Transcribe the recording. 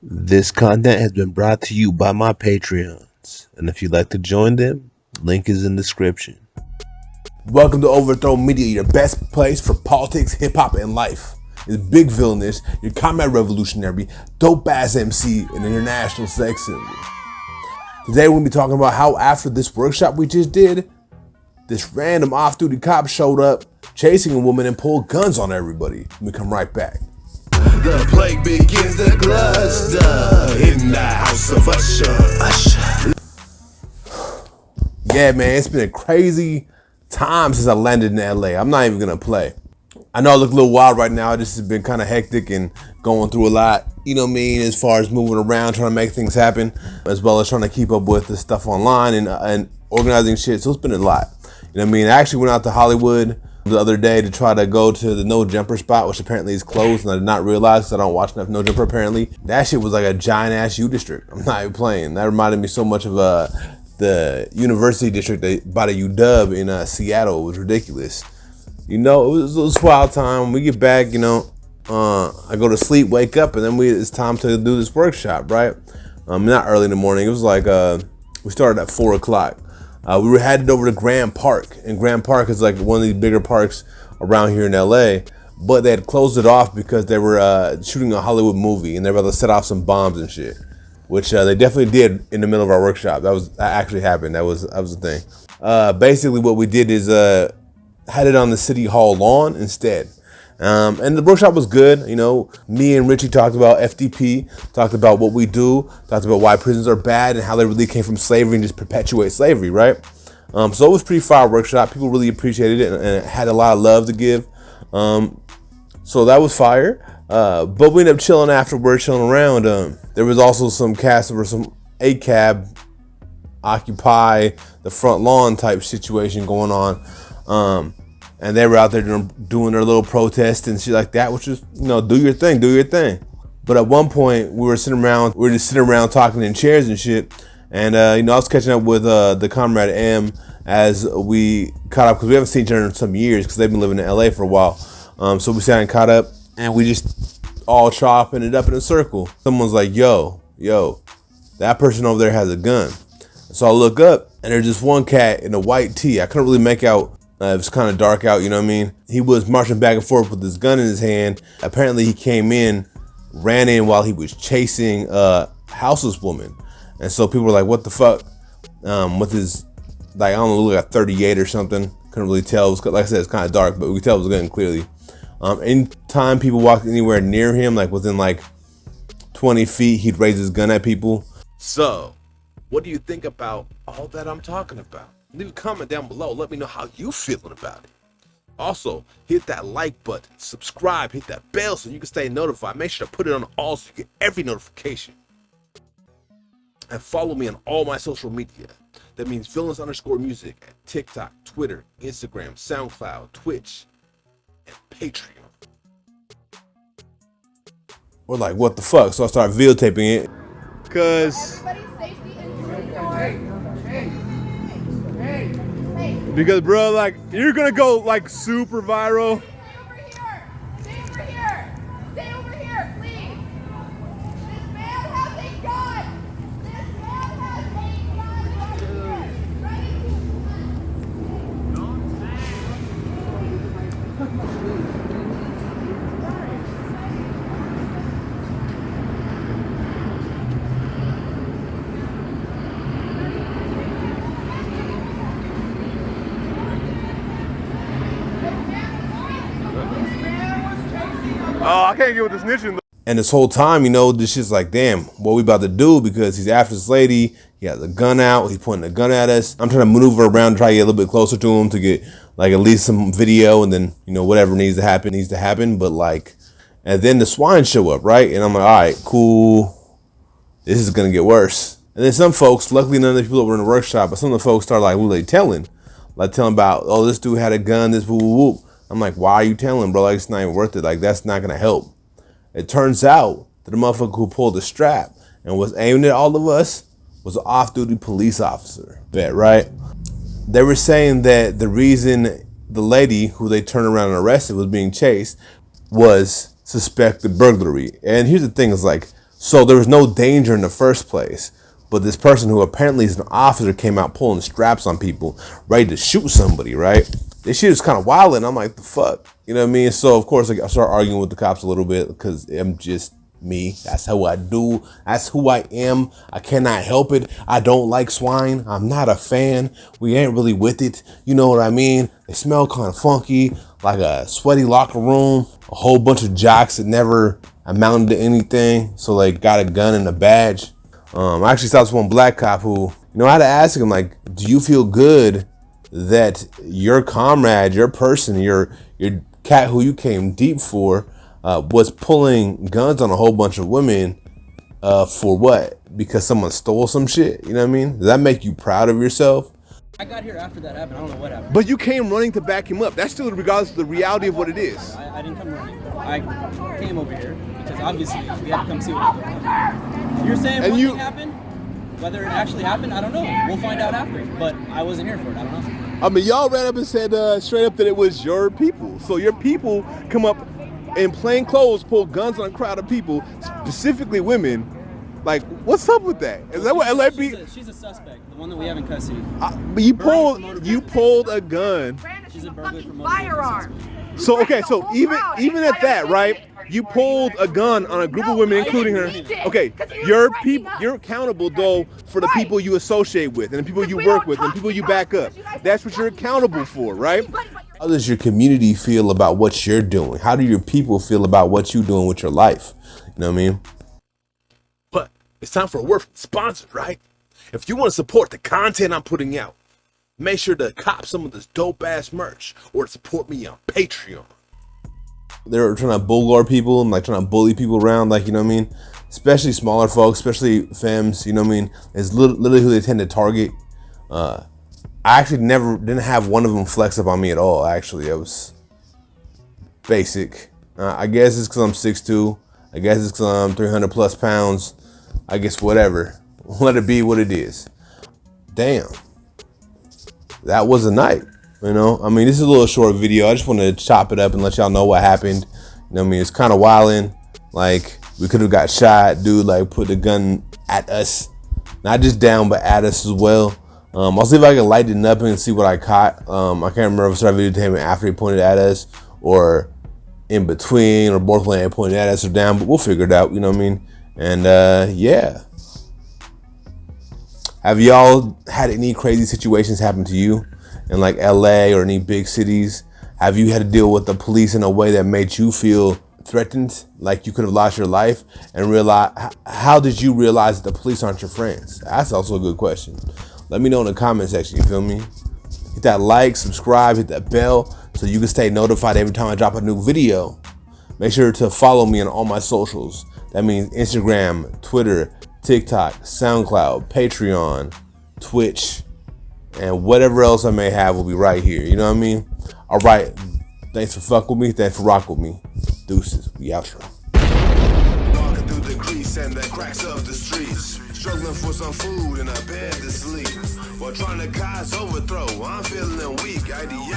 This content has been brought to you by my Patreons, and if you'd like to join them, link is in the description. Welcome to Overthrow Media, your best place for politics, hip hop, and life. It's Big Villainous, your combat revolutionary, dope ass MC, and international sex symbol. Today we're gonna be talking about how after this workshop we just did, this random off-duty cop showed up, chasing a woman and pulled guns on everybody. We come right back. The plague begins to cluster in the house of Usher. Yeah, man, it's been a crazy time since I landed in LA. I'm not even gonna play. I know I look a little wild right now. This has been kind of hectic and going through a lot, you know what I mean, as far as moving around, trying to make things happen, as well as trying to keep up with the stuff online and organizing shit. So it's been a lot. You know what I mean? I actually went out to Hollywood the other day to try to go to the No Jumper spot, which apparently is closed, and I did not realize because I don't watch enough No Jumper apparently. That shit was like a giant ass U district. I'm not even playing. That reminded me so much of the university district by the UW in Seattle. It was ridiculous. You know, it was wild time. When we get back, you know, I go to sleep, wake up, and then it's time to do this workshop, right? Not early in the morning. It was like we started at 4 o'clock. We were headed over to Grand Park, and Grand Park is like one of the bigger parks around here in LA, but they had closed it off because they were shooting a Hollywood movie, and they were about to set off some bombs and shit, which they definitely did in the middle of our workshop. That actually happened. That was the thing. Basically, what we did is had it on the City Hall lawn instead. And the workshop was good. You know, me and Richie talked about FDP, talked about what we do, talked about why prisons are bad and how they really came from slavery and just perpetuate slavery, right? So it was pretty fire workshop. People really appreciated it and it had a lot of love to give. So that was fire. But we ended up chilling afterward, chilling around. There was also some cast or some ACAB occupy the front lawn type situation going on. And they were out there doing their little protest and shit like that, which is, you know, do your thing. But at one point, we were just sitting around talking in chairs and shit. And, you know, I was catching up with the comrade M as we caught up, because we haven't seen each other in some years, because they've been living in LA for a while. So we sat and caught up, and we just all chopping it up in a circle. Someone's like, yo, that person over there has a gun. So I look up, and there's just one cat in a white tee. I couldn't really make out. It was kind of dark out, you know what I mean? He was marching back and forth with his gun in his hand. Apparently he ran in while he was chasing a houseless woman. And so people were like, what the fuck? With his, like, I don't know, like a 38 or something. Couldn't really tell. It was, like I said, it's kind of dark, but we could tell it was a gun clearly. Anytime people walked anywhere near him, like within like 20 feet, he'd raise his gun at people. So, what do you think about all that I'm talking about? Leave a comment down below. Let me know how you feeling about it. Also, hit that like button, subscribe, hit that bell so you can stay notified. Make sure to put it on all so you get every notification. And follow me on all my social media. That means Villainous_music at TikTok, Twitter, Instagram, SoundCloud, Twitch, and Patreon. We're like, what the fuck? So I started videotaping it. Because, bro, like, you're gonna go, like, super viral. Stay over here! Stay over here, please! This man has a gun! This man has a gun! Ready Oh, I can't get with the snitching, though. And this whole time, you know, this shit's like, damn, what we about to do? Because he's after this lady. He has a gun out. He's pointing a gun at us. I'm trying to maneuver around, try to get a little bit closer to him to get like at least some video, and then, you know, whatever needs to happen. But like, and then the swine show up, right? And I'm like, all right, cool. This is gonna get worse. And then some folks, luckily none of the people that were in the workshop, but some of the folks started like really telling about, oh, this dude had a gun, this whoop whoop whoop. I'm like, why are you telling, bro? Like, it's not even worth it. Like, that's not gonna help. It turns out that the motherfucker who pulled the strap and was aiming at all of us was an off-duty police officer. Bet, right? They were saying that the reason the lady who they turned around and arrested was being chased was suspected burglary. And here's the thing, is like, So there was no danger in the first place. But this person who apparently is an officer came out pulling straps on people, ready to shoot somebody, right? This shit is kind of wild, and I'm like, the fuck? You know what I mean? So, of course, I start arguing with the cops a little bit because I'm just me. That's how I do. That's who I am. I cannot help it. I don't like swine. I'm not a fan. We ain't really with it. You know what I mean? They smell kind of funky, like a sweaty locker room, a whole bunch of jocks that never amounted to anything. So, like, got a gun and a badge. I actually saw this one black cop who, I had to ask him, like, do you feel good that your comrade, your person, your cat who you came deep for, was pulling guns on a whole bunch of women, for what? Because someone stole some shit? You know what I mean? Does that make you proud of yourself? I got here after that happened. I don't know what happened. But you came running to back him up. That's still regardless of the reality of what it is. I didn't come running. I came over here because obviously we had to come see what was going on. You're saying one thing happened? Whether it actually happened, I don't know. We'll find out after. But I wasn't here for it. I don't know. I mean, y'all ran up and said straight up that it was your people. So your people come up in plain clothes, pull guns on a crowd of people, specifically women. Like, what's up with that? Is that what LAP? She's a suspect, the one that we have in custody. But you pulled a gun. She's a burglary for firearm. So okay, so even at that, right? You pulled a gun on a group of women, including her. Okay, your people, you're accountable though for the people you associate with and the people you work with and the people you back up. That's what you're accountable for, right? How does your community feel about what you're doing? How do your people feel about what you're doing with your life? You know what I mean? But it's time for a word from the sponsor, right? If you want to support the content I'm putting out, make sure to cop some of this dope ass merch or support me on Patreon. They're trying to bulldog people and like trying to bully people around, like, you know what I mean? Especially smaller folks, especially femmes, you know what I mean? It's literally who they tend to target. I actually didn't have one of them flex up on me at all, actually. It was basic. I guess it's because I'm 6'2". I guess it's because I'm 300 plus pounds. I guess whatever. Let it be what it is. Damn. That was a night. You know, I mean, this is a little short video. I just wanted to chop it up and let y'all know what happened. You know what I mean? It's kind of wilding. Like, we could have got shot. Dude, like, put the gun at us. Not just down, but at us as well. I'll see if I can light it up and see what I caught. I can't remember if I started videotaping after he pointed at us or in between or both when he pointed at us or down. But we'll figure it out, you know what I mean? And, yeah. Have y'all had any crazy situations happen to you? In like LA or any big cities? Have you had to deal with the police in a way that made you feel threatened, like you could have lost your life? And realize, how did you realize that the police aren't your friends? That's also a good question. Let me know in the comment section, you feel me? Hit that like, subscribe, hit that bell so you can stay notified every time I drop a new video. Make sure to follow me on all my socials. That means Instagram, Twitter, TikTok, SoundCloud, Patreon, Twitch, and whatever else I may have will be right here. You know what I mean? All right. Thanks for fucking with me. Thanks for rocking with me. Deuces. We outro. Walking through the crease and the cracks of the streets. Struggling for some food and a bed to sleep. While trying to cause overthrow. I'm feeling weak. IDF.